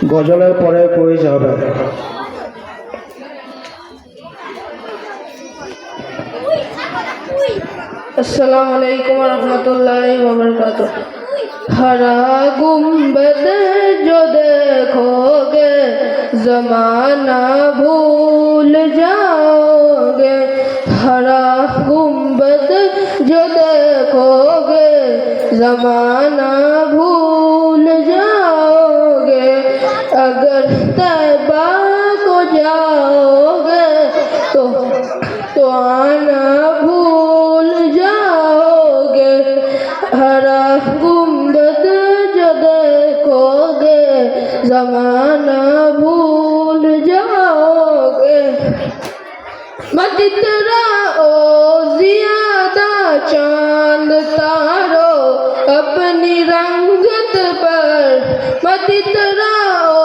গজলের পরে কুইজ হবে। अस्सलामु अलैकुम रहमतुल्लाहि व बरकातुह। हरा गुंबद जो देखोगे जमाना भूल जाओगे। हरा गुंबद जो देखोगे जमाना भूल जाओगे। अगर तैबा को जाओगे तो आना भूल जाओगे। हरा गुंबद जो देखोगे जमाना भूल जाओगे। मत इतराओ ज़ियादा चांद तारो अपनी रंगत पर। मत इतराओ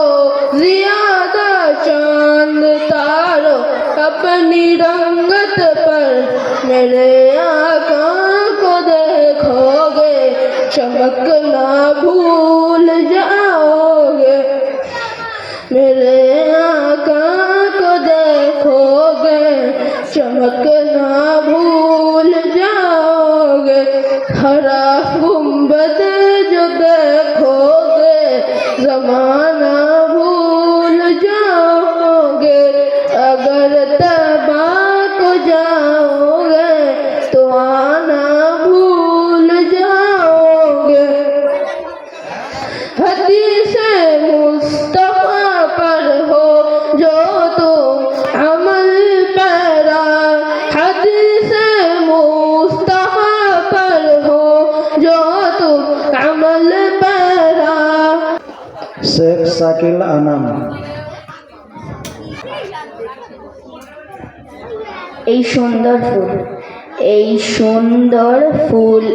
ज़ियादा चांद तारो अपनी रंगत पर। मेरे आका को देखोगे चमकना भूल जाओगे। मेरे आका को देखोगे चमकना भूल जाओगे। हरा गुंबद जो देखोगे जमाना भूल जाओगे। अगर तबा को जाओगे तो आना भूल जाओगे। हदीस मुस्तफा पर हो जो तुम अमल पैरा। हदीस मुस्तफा पर हो जो तुम अमल पैरा। শেখ শাকিল আনাম। এই সুন্দর ফুল, এই সুন্দর ফুল,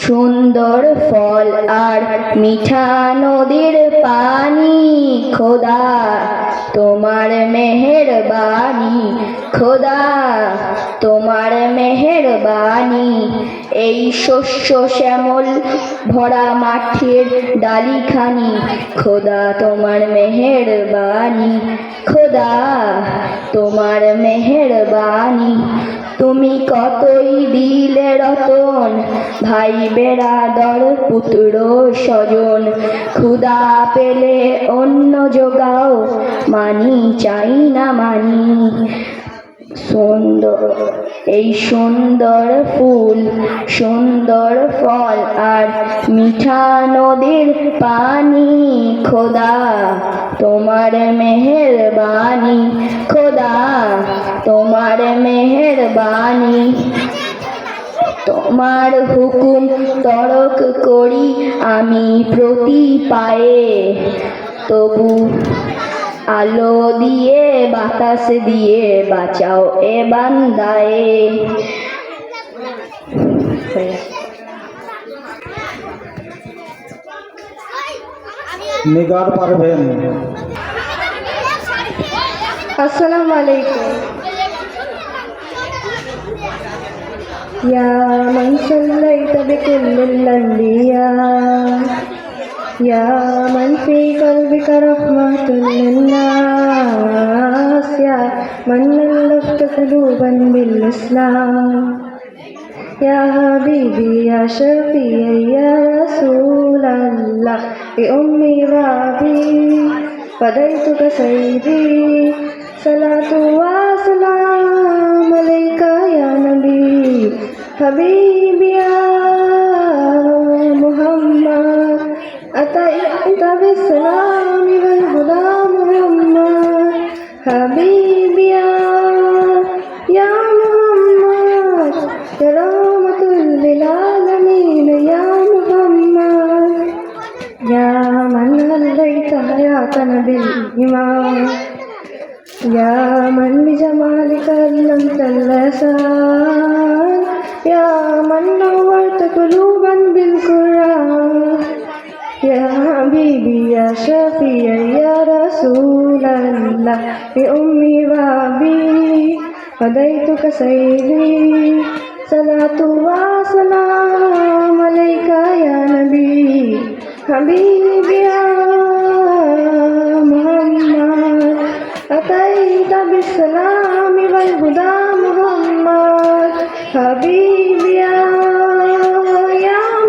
সুন্দর ফল আর মিঠা নদীর পানি। খোদা তোমার মেহেরবানি, খোদা তোমার মেহেরবানি। এই শস্য শ্যামল ভরা মাঠের ডালিখানি। খোদা তোমার মেহেরবানি, খোদা তোমার মেহেরবানি। তুমি কতই দিলে রতন ভাই বেরাদর পুত্র স্বজন। ক্ষুধা পেলে অন্ন যোগাও মানি চাই না মানি। সুন্দর এই সুন্দর ফুল, সুন্দর ফল আর মিঠা নদীর পানি। খোদা তোমার মেহেরবানি, খোদা তোমার মেহেরবানি। তোমার হুকুম তরক করি আমি প্রতি পায়ে। তবু আলো দিয়ে বাতাস দিয়ে বাঁচাও এ বান্দায়ে। নিগার পারভেন। अस्सलामु अलैकुम। या मन सल्लैत बिकुल्लिल अंबिया या मन फी क़ल्बिका रहमतुल लिन्नास या मन अल्लफ़्त क़ुलूबन बिल इस्लाम। या हबीबी या शफ़ी या रसूल अल्लाह बि उम्मी व अबी फ़दैतुका सय्यदी। सलातु व सलाम अलैका या नबी हबीबी या मुहम्मद। अतैत बिस्सलामि वल हुदा मुहम्मद हबीबी या मुहम्मद। या रहमतुल लिल आलमीन या मुहम्मद। या मन हल्लैत हयातन बिल ईमान। या मन बिजमालिका अल्लमतल लसान। या मन नव्वरत क़ुलूबन बिल क़ुरआन। या हबीबी या शफ़ी या रसूल अल्लाह बि उम्मी व अबी फ़दैतुका सय्यदी। सलातु व सलाम अलैका या नबी हबीबी या بالسلام والهدى محمد حبيبي يا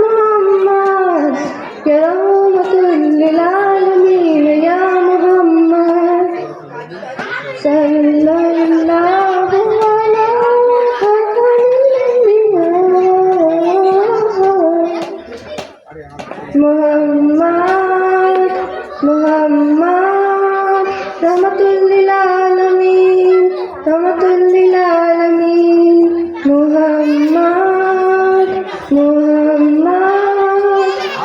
محمد يا رحمة للعالمين يا محمد صلى الله على محمد محمد رحمة للعالمين رحمة للعالمين محمد محمد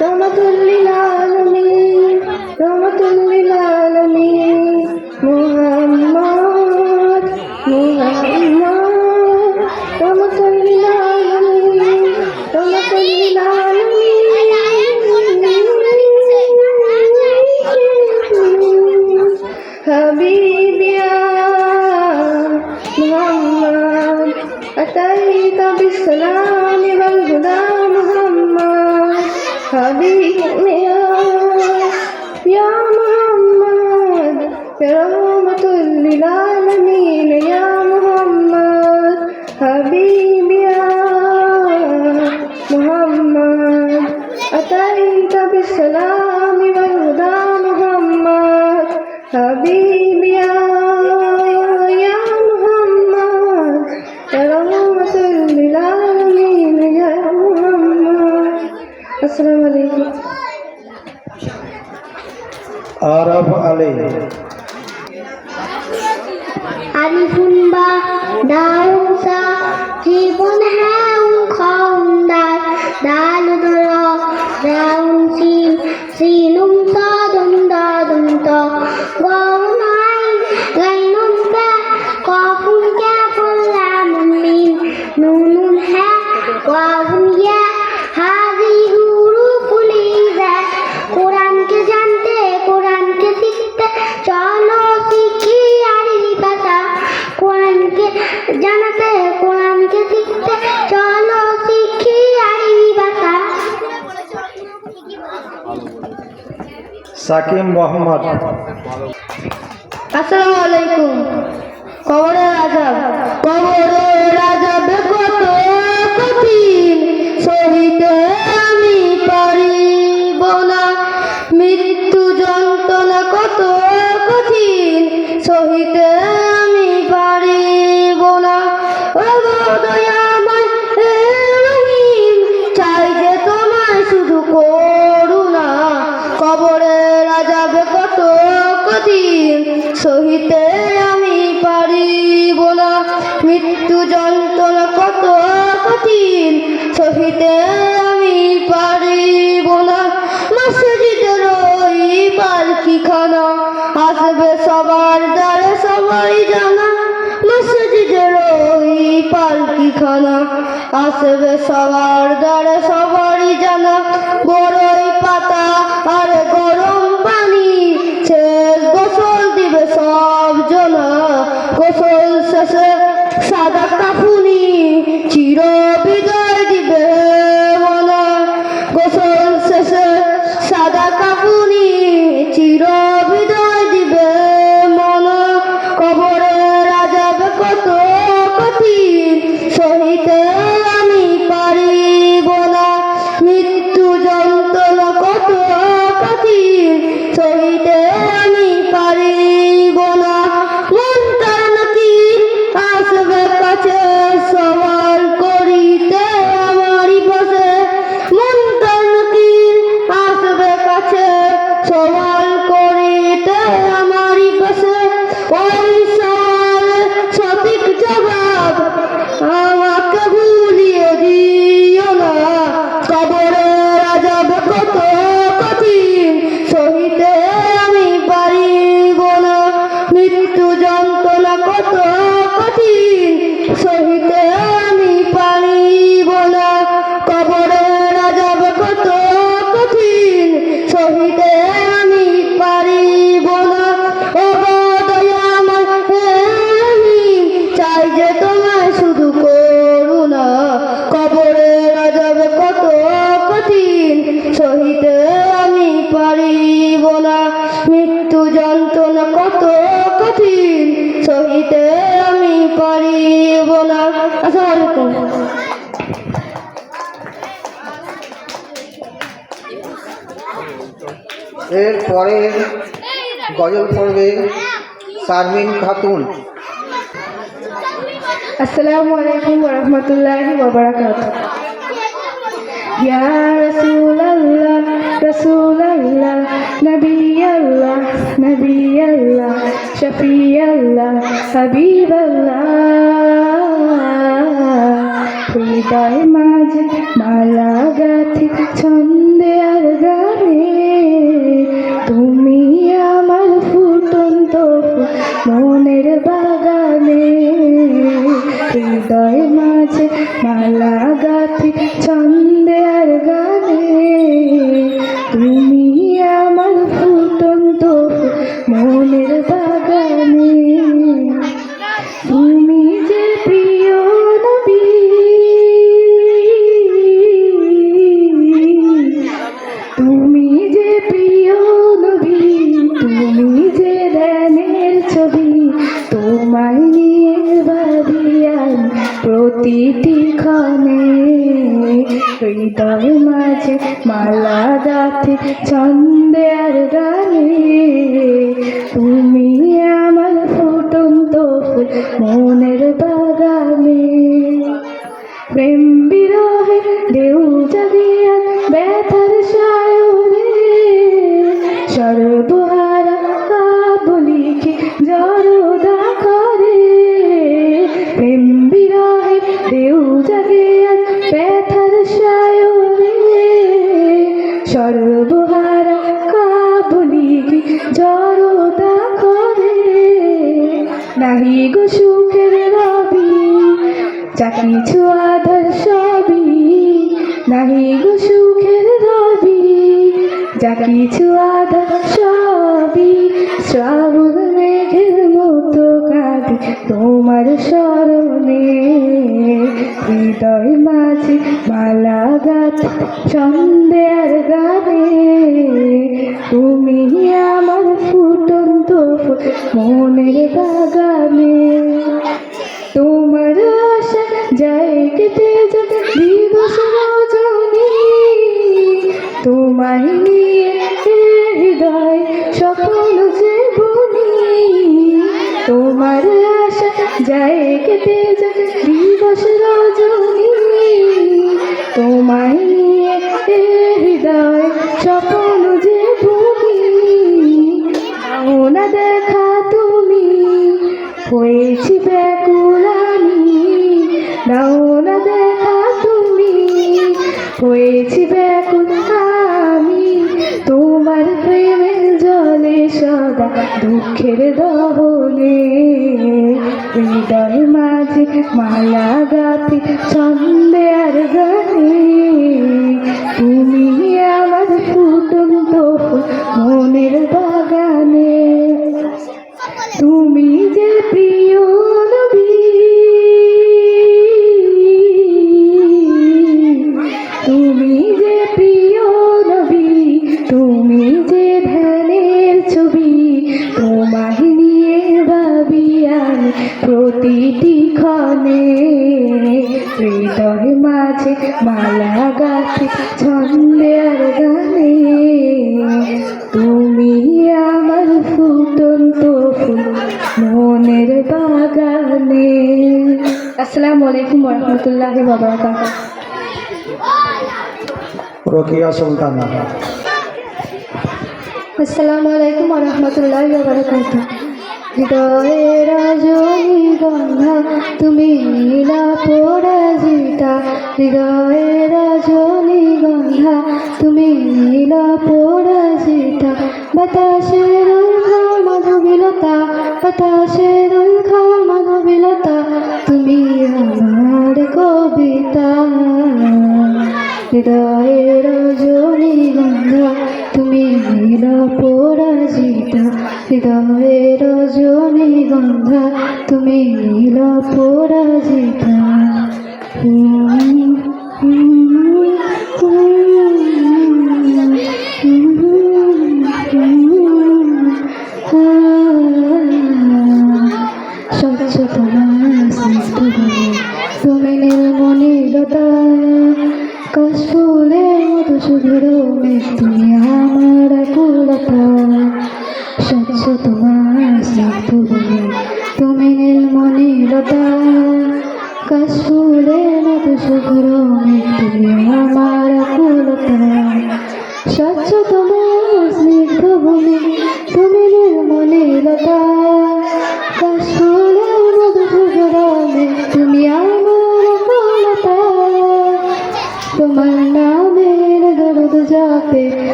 رحمة للعالمين رحمة للعالمين محمد محمد رحمة للعالمين رحمة للعالمين حبيبي يا محمد أتيت بالسلام والهدى محمد حبيبي يا محمد يا رحمة للعالمين يا محمد حبيبي يا محمد أتيت بالسلام والهدى محمد حبيبي يا محمد يا رحمة للعالمين يا محمد السلام عليكم আরব আলী আলিফুন বা দাউন সা জীবন হাউন খাউন দাল দাল দরা দাউন সিন সিনুম সাদুম দাদুম তা গাউন আইন গাইনুন বা কাফুন কাফুন লামুন মিম নুনুন হা ওয়াউন ইয়া হাযি হুরুফুল ইযা কোরআনকে জানতে কোরআনকে শিখতে চলো শিখি আরবি ভাষা কোরআনকে জানাতে কোরআনকে শিখতে চলো শিখি আরবি ভাষা সাকিব মোহাম্মদ আসসালামু আলাইকুম কবরের আযাব কবরের আযাব কত কঠিন সহিতে আমি পারিব না মৃত্যু যন্ত্রণা কত কঠিন সহিতে আমি পারিব না ও দয়াময় হে রহিম চাই যে তোমায় শুধু করুণা কবরের আযাব কত কঠিন সহিতে আমি পারিব না মৃত্যু যন্ত্রণা কত কঠিন সহিতে আমি পারিব না মসজিদের ওই পালকিখানা আসবে সবার দ্বারে সবাই জানা মসজিদের ওই পালকিখানা আসবে সবার দ্বারে সবারই জানা বড়ই পাতা আর গরম পানি শেষ গোসল দিবে সব জনা গোসল শেষে সাদা কাফুনি চির বিদায় দিবে মনা গোসল শেষে সাদা কাফুনি চির বিদায় দিবে মনা কবরের আযাব কত কঠিন সহিতে আমি পারিব না মৃত্যু যন্ত্রণা কত কঠিন সহিতে আমি পারিব না মনটার নাকি আসবে কাছে সওয়াল করিতে আমারই পাশে মনটার নাকি আসবে কাছে সওয়াল করিতে আমারই পাশে ওই সওয়ালের সঠিক জবাব আমাকে ভুলিয়ে দিও না কবরের আযাব কত কঠিন সহিতে আমি পারিব না মৃত্যু যন্ত্রণা কত কঠিন সহিতে আমি পারিব না কবরের আযাব কত কঠিন সহিতে আমি পারিব না ও দয়াময় হে রহিম চাই যে তোমায় শুধু করুণা কবরের আযাব কত কঠিন সহিতে আমি পারিব না মৃত্যু যন্ত্রণা কত কঠিন সহিতে আমি পারিব না। আসসালামু আলাইকুম। এরপরে গজল পড়বে শারমিন খাতুন। আসসালামু আলাইকুম ওয়া রাহমাতুল্লাহি ওয়া বারাকাতুহু। ইয়া রাসূলুল্লাহ রাসূলুল্লাহ নবিয়াল্লাহ নবিয়াল্লাহ শফিয়াল্লাহ হাবিবাল্লাহ, হৃদয় মাঝে মালা গাঁথি ছন্দে আর গানে, তুমি আমার ফুটন্ত মনের বাগানে। হৃদয় মাঝে মালা গাঁথি ছন্দে আর গানে, তুমি আমার ফুটন্ত মনের বাগানে। তুমি যে প্রিয় নবী, তুমি যে প্রিয় নবী, তুমি যে ধ্যানের ছবি, তোমায় নিয়ে ভাবি আমি প্রতিটি ক্ষণে। হৃদয় মাঝে মালা গাঁথি ছন্দে আর গানে, তুমি আমার ফুটন্ত ফুল মনের বাগানে। প্রেম বিরহে ঢেউ জাগিয়া ব্যথার সায়রে, সর্বহারা কাবুলিকে জড়দা করে। প্রেম বিরহে ঢেউ জাগিয়া ব্যথার সায়রে, সর্বহারা কাবুলিকে জড়দা করে। নাহি গো সুখের রবি যা কিছু আধার সবই, নাহি গো সুখের রবি যা কিছু আধার সবই, শ্রাবণ মেঘের মতো কাঁদি তোমার স্মরণে। হৃদয় মাঝে মালা গাঁথি ছন্দে আর গানে, তুমি আমার ফুটন্ত ফুল মনের বাগানে। তোমার আশা যায় কেটে যাবে দিবস রজনী, তোমায় নিয়ে হৃদয় স্বপ্ন যে বুনি। তোমার আশা যায় কেটে যাবে দিবস রজনী, তোমায় নিয়ে হৃদয় স্বপ্ন যে বুনি। নাও না দেখা তুমি হয়েছি ব্যাকুল আমি, নাও না দেখা তুমি হয়েছি ব্যাকুল আমি। তোমার প্রেমের জলে সদা দুঃখের দহনে, হৃদয় মাঝে মালা গাঁথি ছন্দে আর গানে, তুমি আমার ফুটন্ত ফুল মনের বাগানে। তুমি যে প্রিয় নবী, তুমি যে প্রিয় নবী, তুমি যে ধ্যানের ছবি, তোমায় নিয়ে ভাবি আমি প্রতিটি ক্ষণে। হৃদয় মাঝে মালা গাঁথি ছন্দে আর গানে, তুমি আমার ফুটন্ত ফুল মনের বাগানে। আসসালামু আলাইকুম ওয়া রাহমাতুল্লাহি ওয়া বারাকাতুহু। রোকিয়া সুলতানা। আসসালামু আলাইকুম ওয়া রাহমাতুল্লাহি ওয়া বারাকাতুহু। হৃদয়ের রজনীগন্ধা তুমি নীলা পরাজিতা, হৃদয়ের রজনীগন্ধা তুমি নীলা পরাজিতা। বাতাসের উল্কা মাধবীলতা, বাতাসের উল্কা মাধবীলতা, তুমি আমার কবিতা। হৃদয়ের রজনীগন্ধা তুমি নীলা পরাজিতা, হৃদয়ের রজনীগন্ধা তুমি নীলা পরাজিতা।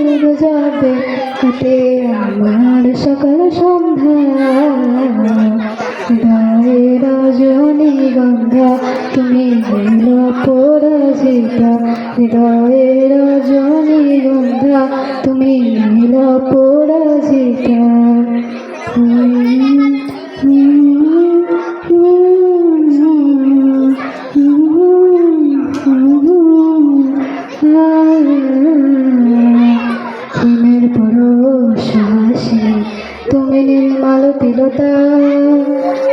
দরদ যাবে কাটে আমার সকাল সন্ধ্যা হৃদয়ে রজনীগন্ধা তুমি নীল পরাজিতা হৃদয়ে রজনীগন্ধা তুমি নীল পরাজিতা প্রেমের পরশ হাসি তুমি নির্মল তিলতা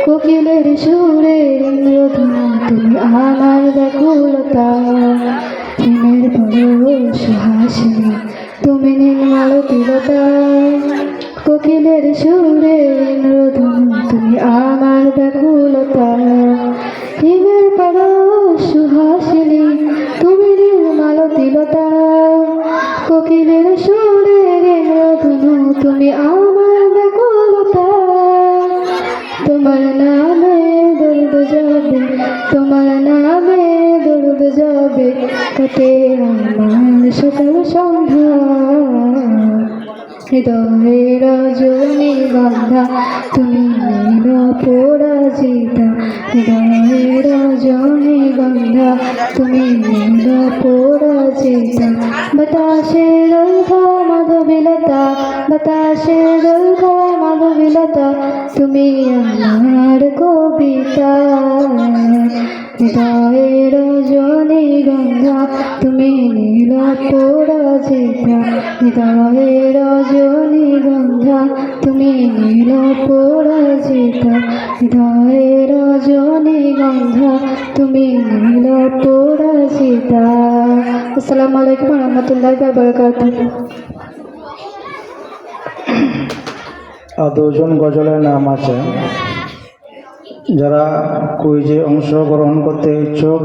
কোকিলের সুরে ইন্দ্রধনু তুমি আমার ব্যাকুলতা প্রেমের পরশ হাসি তুমি নির্মল তিলতা কোকিলের সুরে ইন্দ্রধনু তুমি আমার ব্যাকুলতা প্রেমের পরশ হাসিনি তুমি নির্মল তিলতা কোকিলের সুরে ইন্দ্রধনু তুমি আমার ব্যাকুলতা তোমার নামে দরদ যাবে তোমার নামে দরদ যাবে কাটে আমার সকাল সন্ধ্যা হৃদয়ে রজনীগন্ধা তুমি নীল পরাজিতা হৃদয়ে রজনীগন্ধা তুমি নীল পরাজিতা বাতাসে দলকা মাধবীলতা বাতাসে দলকা মাধবীলতা তুমি আমার কবিতা হৃদয়ে রজনীগন্ধা তুমি নীল পরাজিতা হৃদয়ে রজনীগন্ধা তুমি নীল পরাজিতা হৃদয়ে রজনীগন্ধা তুমি নীল পরাজিতা। আসসালামু আলাইকুম ওয়া রাহমাতুল্লাহি ওয়া বারাকাতুহু। আর দুজন গজলের নাম আছে। যারা কুইজে অংশগ্রহণ করতে ইচ্ছুক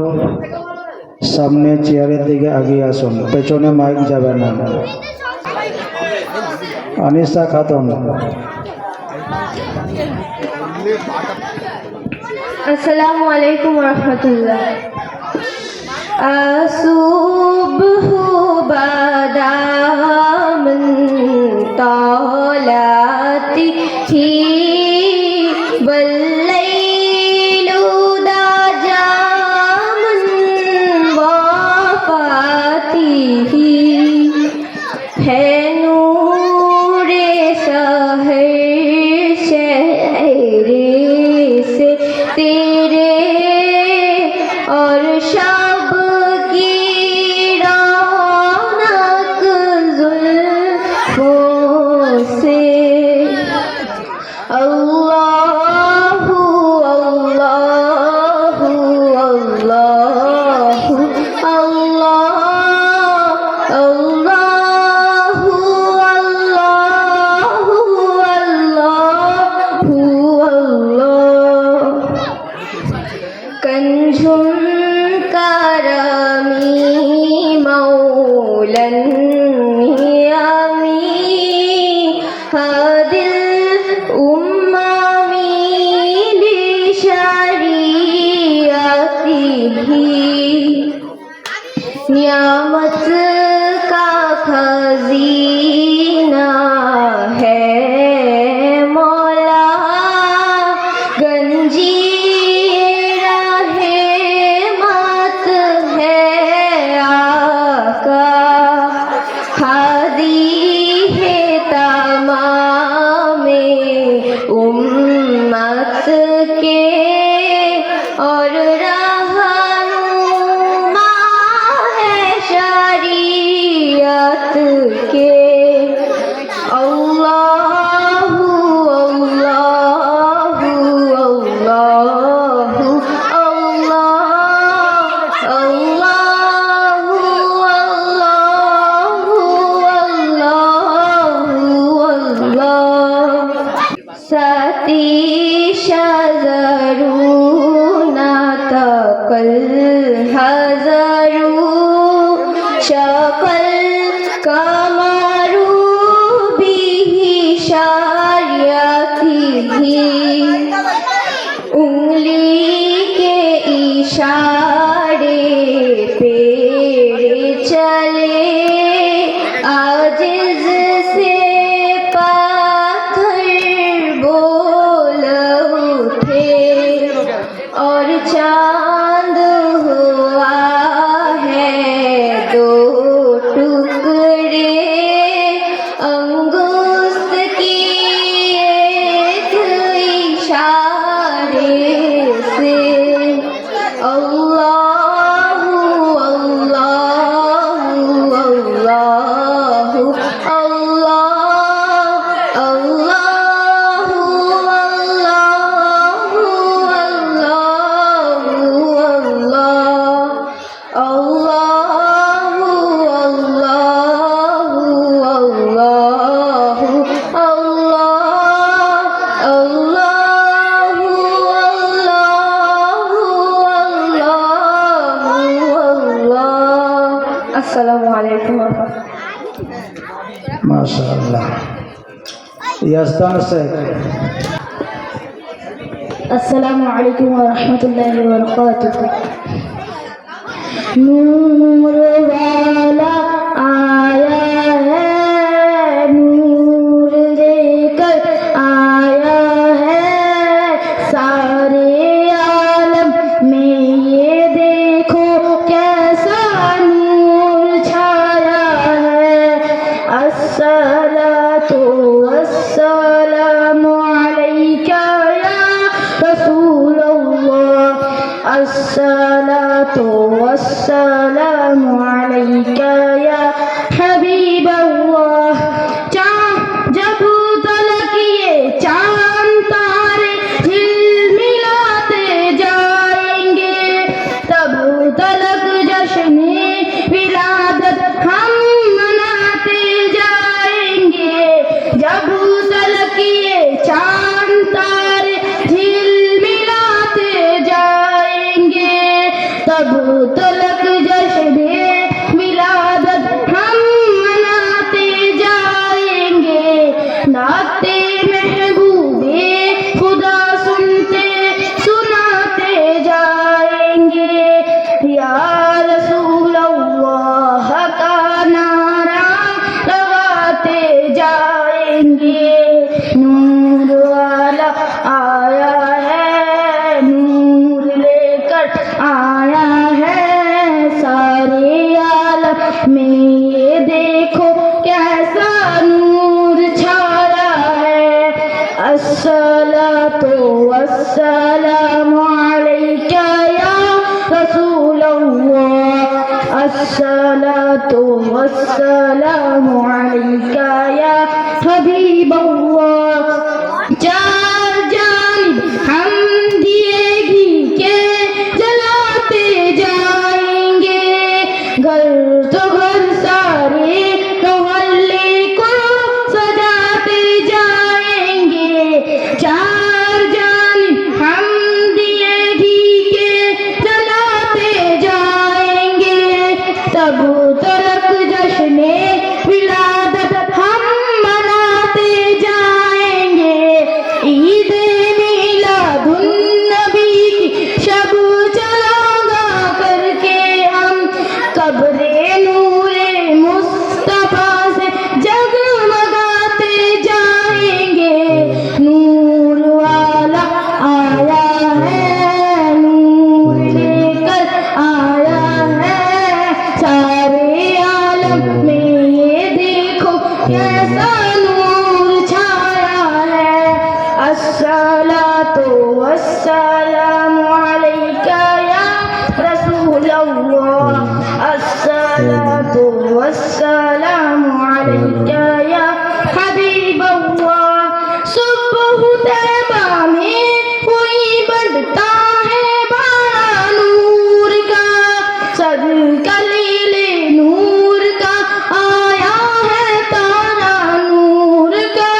সামনে চেয়ারের দিকে এগিয়ে আসুন, পেছনে মাইক যাবে না। আনিসা খাতুন। আসসালামু আলাইকুম ওয়া রাহমাতুল্লাহ। আসুবহু বাদা মিন তালাতিহি والليل دجى من وفاته ہے نور سحر شہر سے تیرے اور شب کی رونق زلفوں سے اللہ اللہ اللہ اللہ اللہ اللہ اللہ کنجھن کرمی مولاً یمی هادل أمامي لشریعته نعمت کا خزینہ ہے مولا گنجی رحمت ہے آقا ہادی ہے تمام امت کے اور رہنما ہے شریعت کے इससे पाथर बोल उठे और चांद हुआ है दो टुकड़े अंगुष्ठ की एक इशारे से अल्लाहु अल्लाहु अल्लाहु अल्लाह अल्लाहु अल्लाहु अल्लाहु अल्लाहु अल्लाहु अल्लाहु अल्लाह अल्लाहु अल्लाहु अस्सलामु अलैकुम माशाअल्लाह। यास्तान शेख। अस्सलामु अलैकुम व रहमतुल्लाहि व बरकातुहू। नूर वाला आया है नूर लेकर आया है सारे आलम में ये देखो कैसा नूर छाया है। अस्सलातु वस्सलामु अलैका या रसूलल्लाह अस्सलातु वस्सलामु अलैका या हबीबल्लाह। जब तलक ये चांद तारे झिलमिलाते जाएंगे तब तलक जश्न-ए विलादत हम मनाते जाएंगे। जब तलक ये चांद तारे झिलमिलाते जाएंगे तब तलक जश्न-ए विलादत हम मनाते जाएंगे। नाते महबूबे खुदा सुनते सुनाते जाएंगे। या रसूल अल्लाह का नारा लगाते जाएंगे। नूर वाला आया है नूर लेकर आया है सारे आलम में ये देखो कैसा नूर छाया है। अस्सलातु वस्सलामु अलैका या रसूलल्लाह अस्सलातु वस्सलामु अलैका या हबीबल्लाह। चार जानिब हम दिए घी के जलाते जाएंगे घर तो घर सारे मोहल्ले को सजाते जाएंगे। चार जानिब हम दिए घी के जलाते जाएंगे तब तलक जश्न-ए विलादत हम मनाते जाएंगे। ईद मीलादुन्नबी की शब चलागा करके हम कब्रे नूरे मुस्तफा से जगमगाते जाएंगे। नूर वाला आया है नूर लेकर आया है सारे आलम में ये देखो कैसा नूर छाया है। अस्सलातु वस्सलामु अलैका या रसूलल्लाह अस्सलातु वस्सलामु अलैका या हबीबल्लाह। सुबह तैबा में कोई बढ़ता है बड़ा नूर का सद कलीले नूर का आया है तारा नूर का।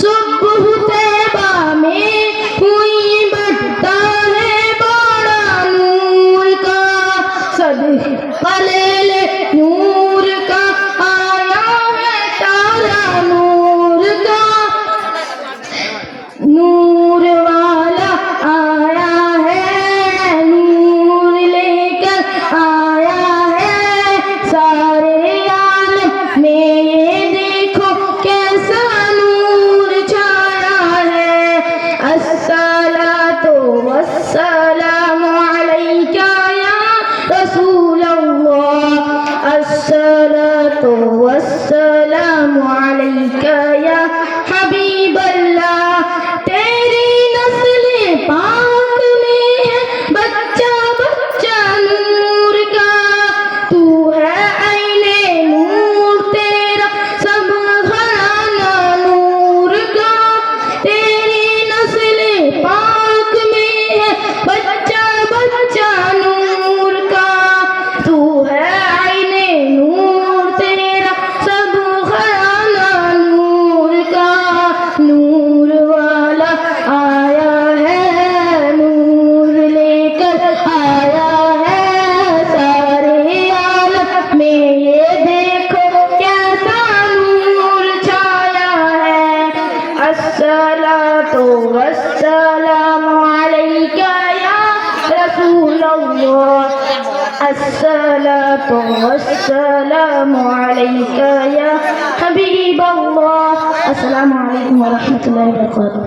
सुबह तैबा में कोई बढ़ता है बड़ा नूर का सद कलीले नूर का आया है तारा عليك يا حبيب الله तेरी नस्ल पाक में है बच्चा बच्चा नूर का तू है आईने नूर तेरा सब घराना नूर का तेरी नस्ल पाक में है बच्चा बच्चा नूर का तू है आईने नूर तेरा सब घराना नूर का नूर वाला आया है नूर लेकर आया है सारे आलम में ये देखो कैसा नूर छाया है अस्सलातु वस्सलामु अलैका या रसूल अल्लाह अस्सलातु वस्सलामु अलैका या हबीब अल्लाह अस्सलामु अलैकुम व रहमतुल्लाहि व बरकातुहू